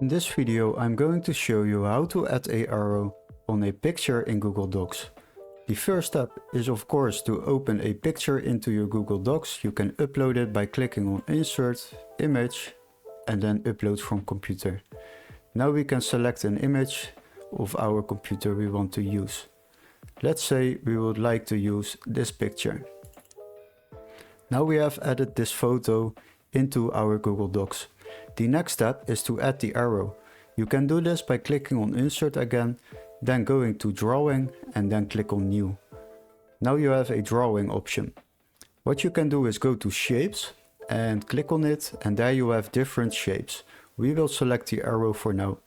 In this video I'm going to show you how to add a arrow on a picture in Google Docs. The first step is of course to open a picture into your Google Docs. You can upload it by clicking on Insert, Image and then Upload from Computer. Now we can select an image of our computer we want to use. Let's say we would like to use this picture. Now we have added this photo into our Google Docs. The next step is to add the arrow. You can do this by clicking on Insert again, then going to Drawing and then click on New. Now you have a drawing option. What you can do is go to Shapes and click on it, and there you have different shapes. We will select the arrow for now.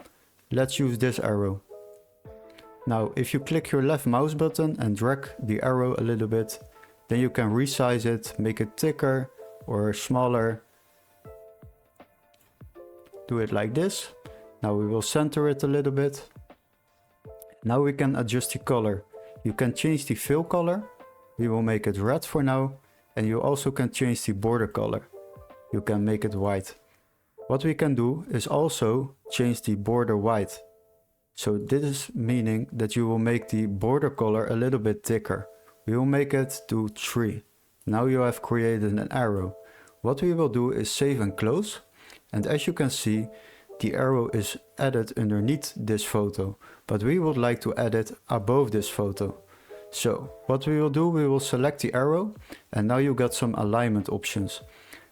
Let's use this arrow. Now if you click your left mouse button and drag the arrow a little bit, then you can resize it, make it thicker or smaller. Do it like this. Now we will center it a little bit. Now we can adjust the color. You can change the fill color. We will make it red for now. And you also can change the border color. You can make it white. What we can do is also change the border white. So this is meaning that you will make the border color a little bit thicker. We will make it to 3. Now you have created an arrow. What we will do is save and close. And as you can see, the arrow is added underneath this photo, but we would like to add it above this photo. So what we will do, we will select the arrow and now you got some alignment options.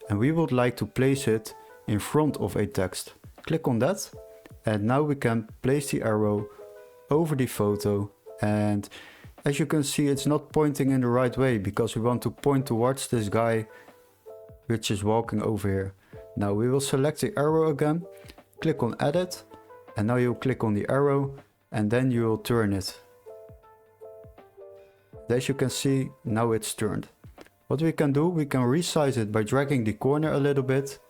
And we would like to place it in front of a text. Click on that and now we can place the arrow over the photo, and as you can see it's not pointing in the right way because we want to point towards this guy which is walking over here. Now we will select the arrow again, click on Edit, and now you click on the arrow and then you will turn it. As you can see, now it's turned. What we can do, we can resize it by dragging the corner a little bit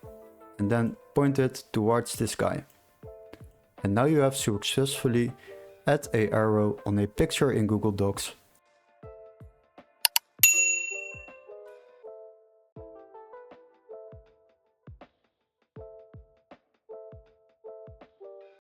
and then point it towards this guy. And now you have successfully added an arrow on a picture in Google Docs.